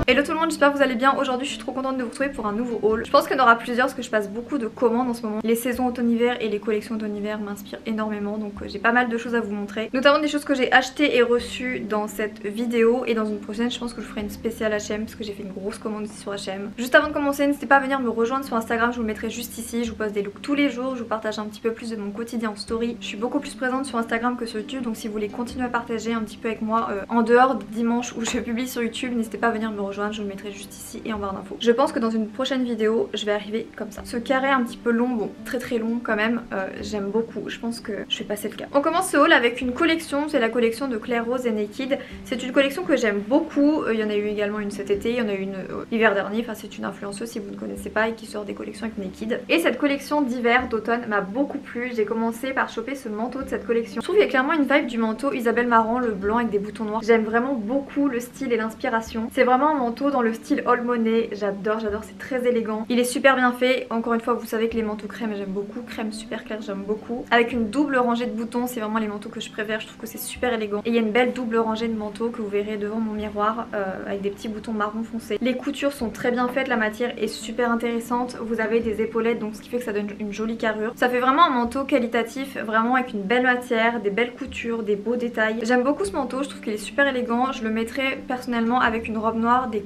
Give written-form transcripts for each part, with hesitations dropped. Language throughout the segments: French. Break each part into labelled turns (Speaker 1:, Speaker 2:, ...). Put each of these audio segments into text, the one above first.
Speaker 1: Hello tout le monde, j'espère que vous allez bien. Aujourd'hui je suis trop contente de vous retrouver pour un nouveau haul. Je pense qu'il y en aura plusieurs parce que je passe beaucoup de commandes en ce moment. Les saisons automne-hiver et les collections automne-hiver m'inspirent énormément, donc j'ai pas mal de choses à vous montrer. Notamment des choses que j'ai achetées et reçues dans cette vidéo, et dans une prochaine je pense que je ferai une spéciale H&M parce que j'ai fait une grosse commande aussi sur H&M. Juste avant de commencer, n'hésitez pas à venir me rejoindre sur Instagram, je vous le mettrai juste ici. Je vous poste des looks tous les jours, je vous partage un petit peu plus de mon quotidien en story. Je suis beaucoup plus présente sur Instagram que sur YouTube, donc si vous voulez continuer à partager un petit peu avec moi en dehors des dimanches où je publie sur YouTube, n'hésitez pas à venir me rejoindre, je vous le mettrai juste ici et en barre d'infos. Je pense que dans une prochaine vidéo je vais arriver comme ça. Ce carré un petit peu long, bon très long quand même, j'aime beaucoup, je pense que je vais passer le cap. On commence ce haul avec une collection, c'est la collection de Claire Rose et Naked. C'est une collection que j'aime beaucoup, il y en a eu également une cet été, il y en a eu une l'hiver dernier, enfin c'est une influenceuse si vous ne connaissez pas et qui sort des collections avec Naked. Et cette collection d'hiver, d'automne m'a beaucoup plu, j'ai commencé par choper ce manteau de cette collection. Je trouve qu'il y a clairement une vibe du manteau Isabelle Marant, le blanc avec des boutons noirs. J'aime vraiment beaucoup le style et l'inspiration. C'est vraiment un manteau dans le style Old Money, j'adore, c'est très élégant. Il est super bien fait, encore une fois vous savez que les manteaux crème j'aime beaucoup, crème super claire j'aime beaucoup. Avec une double rangée de boutons, c'est vraiment les manteaux que je préfère, je trouve que c'est super élégant. Et il y a une belle double rangée de manteaux que vous verrez devant mon miroir avec des petits boutons marron foncé. Les coutures sont très bien faites, la matière est super intéressante, vous avez des épaulettes donc ce qui fait que ça donne une jolie carrure. Ça fait vraiment un manteau qualitatif, vraiment avec une belle matière, des belles coutures, des beaux détails. J'aime beaucoup ce manteau, je trouve qu'il est super élégant, je le mettrais personnellement avec une robe noire, des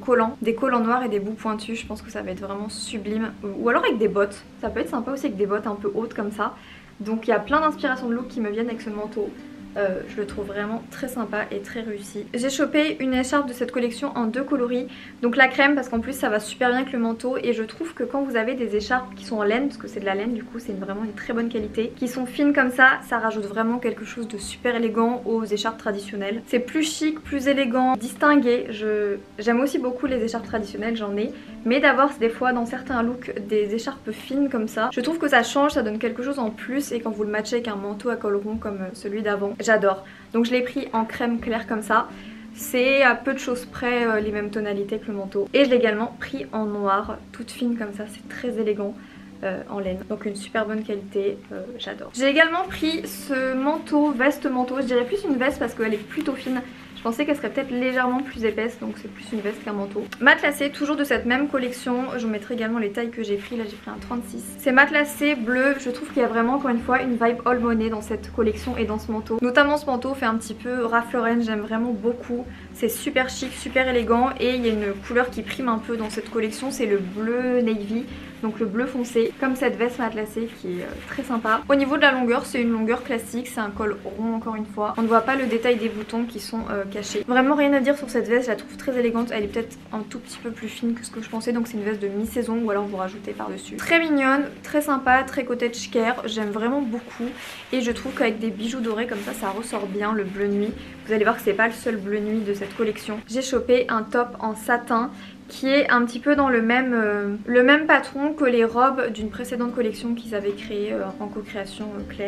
Speaker 1: collants noirs et des bouts pointus, je pense que ça va être vraiment sublime. Ou alors avec des bottes, ça peut être sympa aussi avec des bottes un peu hautes comme ça. Donc il y a plein d'inspirations de look qui me viennent avec ce manteau. Je le trouve vraiment très sympa et très réussi. J'ai chopé une écharpe de cette collection en deux coloris, donc la crème parce qu'en plus ça va super bien avec le manteau, et je trouve que quand vous avez des écharpes qui sont en laine, parce que c'est de la laine du coup c'est vraiment une très bonne qualité, qui sont fines comme ça rajoute vraiment quelque chose de super élégant aux écharpes traditionnelles. C'est plus chic, plus élégant, distingué. J'aime aussi beaucoup les écharpes traditionnelles, j'en ai, mais d'avoir des fois dans certains looks des écharpes fines comme ça, je trouve que ça change, ça donne quelque chose en plus, et quand vous le matchez avec un manteau à col rond comme celui d'avant, j'adore. Donc je l'ai pris en crème claire comme ça. C'est à peu de choses près les mêmes tonalités que le manteau. Et je l'ai également pris en noir, toute fine comme ça, c'est très élégant. En laine, donc une super bonne qualité, j'adore. J'ai également pris ce manteau, veste manteau, je dirais plus une veste parce qu'elle est plutôt fine. Je pensais qu'elle serait peut-être légèrement plus épaisse, donc c'est plus une veste qu'un manteau. Matelassé, toujours de cette même collection, je vous mettrai également les tailles que j'ai pris, là j'ai pris un 36. C'est matelassé bleu, je trouve qu'il y a vraiment encore une fois une vibe Old Money dans cette collection et dans ce manteau. Notamment ce manteau fait un petit peu Ralph Lauren, j'aime vraiment beaucoup. C'est super chic, super élégant, et il y a une couleur qui prime un peu dans cette collection, c'est le bleu navy. Donc le bleu foncé, comme cette veste matelassée qui est très sympa. Au niveau de la longueur, c'est une longueur classique, c'est un col rond encore une fois. On ne voit pas le détail des boutons qui sont cachés. Vraiment rien à dire sur cette veste, je la trouve très élégante. Elle est peut-être un tout petit peu plus fine que ce que je pensais, donc c'est une veste de mi-saison ou alors vous rajoutez par-dessus. Très mignonne, très sympa, très cottage care, j'aime vraiment beaucoup. Et je trouve qu'avec des bijoux dorés comme ça ressort bien le bleu nuit. Vous allez voir que c'est pas le seul bleu nuit de cette collection. J'ai chopé un top en satin qui est un petit peu dans le même patron que les robes d'une précédente collection qu'ils avaient créée en co-création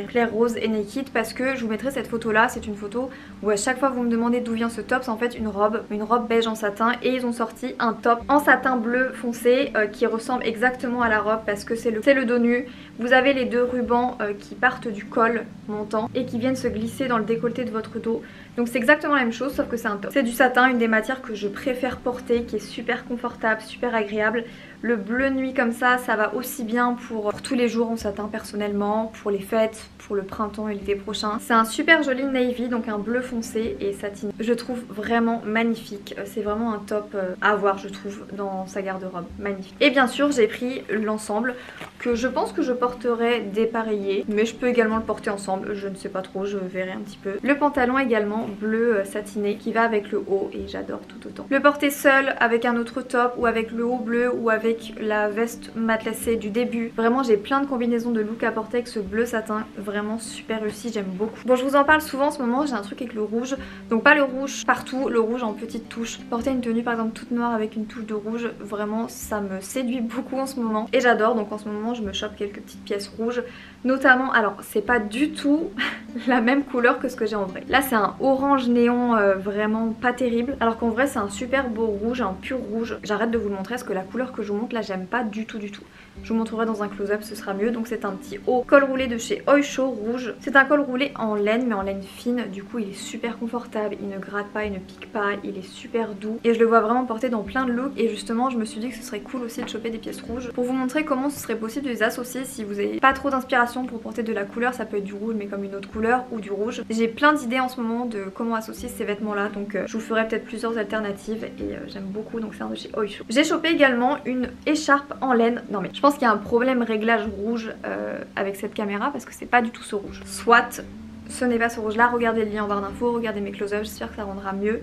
Speaker 1: Claire Rose et Naked, parce que je vous mettrai cette photo là, c'est une photo où à chaque fois vous me demandez d'où vient ce top, c'est en fait une robe beige en satin, et ils ont sorti un top en satin bleu foncé qui ressemble exactement à la robe parce que c'est le dos nu. Vous avez les deux rubans qui partent du col montant et qui viennent se glisser dans le décolleté de votre dos. Donc c'est exactement la même chose sauf que c'est un top. C'est du satin, une des matières que je préfère porter, qui est super confortable, super agréable. Le bleu nuit comme ça va aussi bien pour tous les jours en satin personnellement, pour les fêtes, pour le printemps et l'été prochain. C'est un super joli navy, donc un bleu foncé et satiné. Je trouve vraiment magnifique, c'est vraiment un top à avoir je trouve dans sa garde-robe, magnifique. Et bien sûr j'ai pris l'ensemble que je pense que je porterai dépareillé, mais je peux également le porter ensemble, je ne sais pas trop, je verrai un petit peu. Le pantalon également bleu satiné qui va avec le haut et j'adore tout autant. Le porter seul avec un autre top ou avec le haut bleu ou avec la veste matelassée du début. Vraiment j'ai plein de combinaisons de look à porter avec ce bleu satin, vraiment super réussi, j'aime beaucoup. Bon je vous en parle souvent en ce moment, j'ai un truc avec le rouge, donc pas le rouge partout, le rouge en petites touches. Porter une tenue par exemple toute noire avec une touche de rouge, vraiment ça me séduit beaucoup en ce moment et j'adore, donc en ce moment je me chope quelques petites pièces rouges, notamment, alors c'est pas du tout la même couleur que ce que j'ai en vrai. Là c'est un orange néon vraiment pas terrible, alors qu'en vrai c'est un super beau rouge, un pur rouge. J'arrête de vous le montrer parce que la couleur que je vous montre là j'aime pas du tout du tout. Je vous montrerai dans un close-up, ce sera mieux. Donc c'est un petit haut col roulé de chez Oysho rouge. C'est un col roulé en laine mais en laine fine. Du coup il est super confortable, il ne gratte pas, il ne pique pas, il est super doux. Et je le vois vraiment porter dans plein de looks. Et justement je me suis dit que ce serait cool aussi de choper des pièces rouges pour vous montrer comment ce serait possible de les associer si vous n'avez pas trop d'inspiration pour porter de la couleur. Ça peut être du rouge mais comme une autre couleur ou du rouge. J'ai plein d'idées en ce moment de comment associer ces vêtements là. Donc je vous ferai peut-être plusieurs alternatives et j'aime beaucoup. Donc c'est un de chez Oysho. J'ai chopé également une écharpe en laine. Non mais je pense qu'il y a un problème réglage rouge avec cette caméra parce que c'est pas du tout ce rouge. Soit ce n'est pas ce rouge là, regardez le lien en barre d'infos, regardez mes close-ups, j'espère que ça rendra mieux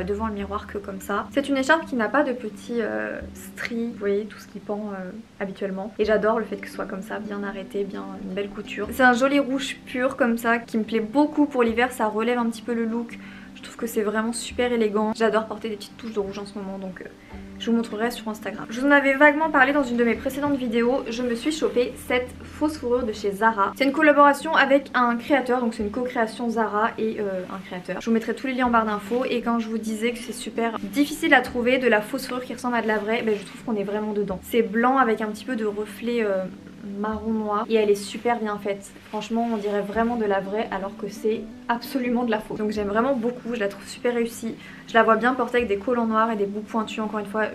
Speaker 1: devant le miroir que comme ça. C'est une écharpe qui n'a pas de petits stries, vous voyez tout ce qui pend habituellement. Et j'adore le fait que ce soit comme ça, bien arrêté, bien une belle couture. C'est un joli rouge pur comme ça qui me plaît beaucoup pour l'hiver, ça relève un petit peu le look. Je trouve que c'est vraiment super élégant. J'adore porter des petites touches de rouge en ce moment donc je vous montrerai sur Instagram. Je vous en avais vaguement parlé dans une de mes précédentes vidéos. Je me suis chopé cette fausse fourrure de chez Zara. C'est une collaboration avec un créateur, donc c'est une co-création Zara et un créateur. Je vous mettrai tous les liens en barre d'infos. Et quand je vous disais que c'est super difficile à trouver de la fausse fourrure qui ressemble à de la vraie, ben je trouve qu'on est vraiment dedans. C'est blanc avec un petit peu de reflet marron noir et elle est super bien faite. Franchement on dirait vraiment de la vraie alors que c'est absolument de la fausse. Donc j'aime vraiment beaucoup, je la trouve super réussie. Je la vois bien portée avec des collants noirs et des bouts pointus. Encore une fois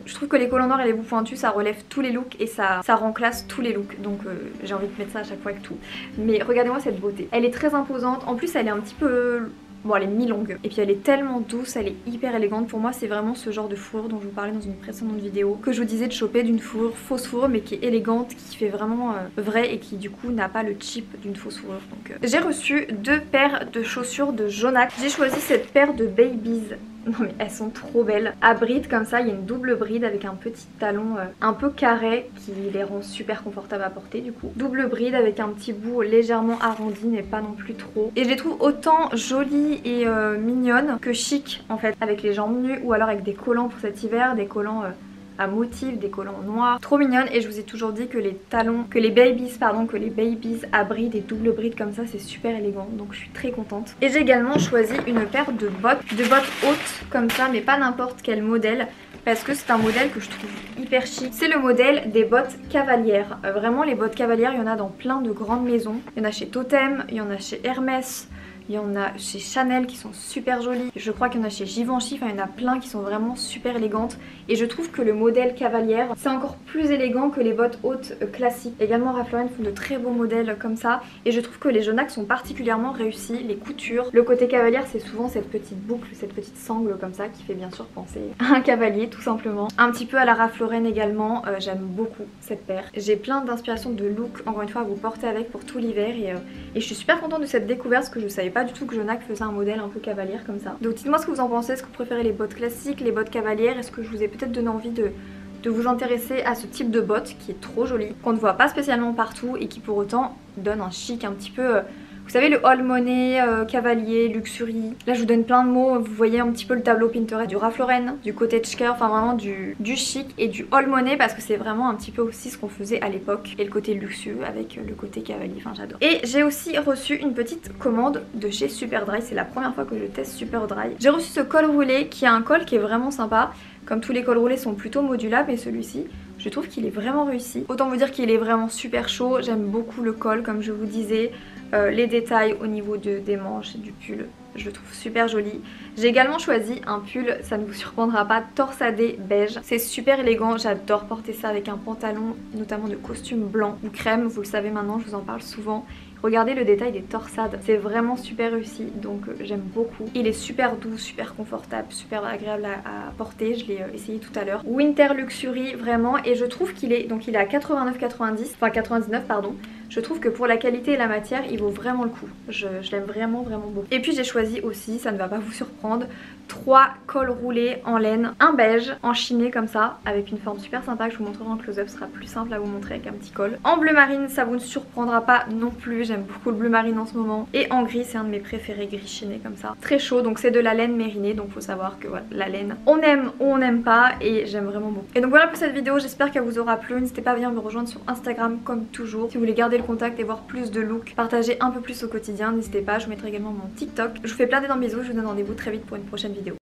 Speaker 1: je trouve que les collants noirs et les bouts pointus ça relève tous les looks et ça rend classe tous les looks. Donc j'ai envie de mettre ça à chaque fois avec tout. Mais regardez-moi cette beauté. Elle est très imposante. En plus elle est un petit peu... Bon elle est mi-longue et puis elle est tellement douce, elle est hyper élégante. Pour moi c'est vraiment ce genre de fourrure dont je vous parlais dans une précédente vidéo que je vous disais de choper, d'une fourrure, fausse fourrure mais qui est élégante, qui fait vraiment vrai et qui du coup n'a pas le cheap d'une fausse fourrure. Donc j'ai reçu 2 paires de chaussures de Jonac. J'ai choisi cette paire de Babies. Non mais elles sont trop belles. À bride comme ça, il y a une double bride avec un petit talon un peu carré qui les rend super confortables à porter du coup. Double bride avec un petit bout légèrement arrondi mais pas non plus trop. Et je les trouve autant jolies et mignonnes que chic en fait, avec les jambes nues ou alors avec des collants pour cet hiver, des collants à motifs, des collants noirs, trop mignonne. Et je vous ai toujours dit que les talons, que les babies à bride et double bride comme ça c'est super élégant, donc je suis très contente. Et j'ai également choisi une paire de bottes hautes comme ça mais pas n'importe quel modèle parce que c'est un modèle que je trouve hyper chic. C'est le modèle des bottes cavalières. Vraiment les bottes cavalières il y en a dans plein de grandes maisons. Il y en a chez Totem, il y en a chez Hermès, il y en a chez Chanel qui sont super jolies. Je crois qu'il y en a chez Givenchy, enfin il y en a plein qui sont vraiment super élégantes. Et je trouve que le modèle cavalière, c'est encore plus élégant que les bottes hautes classiques. Également Ralph Lauren font de très beaux modèles comme ça. Et je trouve que les Jonac sont particulièrement réussis. Les coutures, le côté cavalière c'est souvent cette petite boucle, cette petite sangle comme ça qui fait bien sûr penser à un cavalier tout simplement. Un petit peu à la Ralph Lauren également, j'aime beaucoup cette paire. J'ai plein d'inspirations de look encore une fois à vous porter avec pour tout l'hiver et je suis super contente de cette découverte parce que je savais pas du tout que Jonac faisait un modèle un peu cavalière comme ça. Donc dites-moi ce que vous en pensez, est-ce que vous préférez les bottes classiques, les bottes cavalières, est-ce que je vous ai peut-être donné envie de vous intéresser à ce type de bottes qui est trop joli, qu'on ne voit pas spécialement partout et qui pour autant donne un chic un petit peu... Vous savez le haul money, cavalier, luxury. Là je vous donne plein de mots, vous voyez un petit peu le tableau Pinterest du Ralph Lauren, du cottage care, enfin vraiment du chic et du haul money parce que c'est vraiment un petit peu aussi ce qu'on faisait à l'époque. Et le côté luxueux avec le côté cavalier, enfin j'adore. Et j'ai aussi reçu une petite commande de chez Superdry, c'est la première fois que je teste Superdry. J'ai reçu ce col roulé qui a un col qui est vraiment sympa. Comme tous les cols roulés sont plutôt modulables et celui-ci je trouve qu'il est vraiment réussi. Autant vous dire qu'il est vraiment super chaud, j'aime beaucoup le col comme je vous disais. Les détails au niveau des manches et du pull, je le trouve super joli. J'ai également choisi un pull, ça ne vous surprendra pas, torsadé beige. C'est super élégant, j'adore porter ça avec un pantalon notamment de costume blanc ou crème, vous le savez maintenant, je vous en parle souvent. Regardez le détail des torsades, c'est vraiment super réussi, donc j'aime beaucoup. Il est super doux, super confortable, super agréable à porter, je l'ai essayé tout à l'heure. Winter Luxury vraiment, et je trouve qu'il est, donc il est à 89,90, enfin 99 pardon. Je trouve que pour la qualité et la matière, il vaut vraiment le coup. Je l'aime vraiment beaucoup. Et puis j'ai choisi aussi, ça ne va pas vous surprendre, 3 cols roulés en laine, un beige en chiné comme ça, avec une forme super sympa que je vous montrerai en close-up, ce sera plus simple à vous montrer avec un petit col. En bleu marine, ça vous ne surprendra pas non plus, j'aime beaucoup le bleu marine en ce moment. Et en gris, c'est un de mes préférés, gris chiné comme ça. Très chaud, donc c'est de la laine mérinée, donc faut savoir que voilà, la laine, on aime ou on n'aime pas, et j'aime vraiment beaucoup. Et donc voilà pour cette vidéo, j'espère qu'elle vous aura plu. N'hésitez pas à venir me rejoindre sur Instagram comme toujours. Si vous voulez garder le contact et voir plus de looks, partager un peu plus au quotidien, n'hésitez pas, je vous mettrai également mon TikTok. Je vous fais plein d'énormes bisous, je vous donne rendez-vous très vite pour une prochaine vidéo.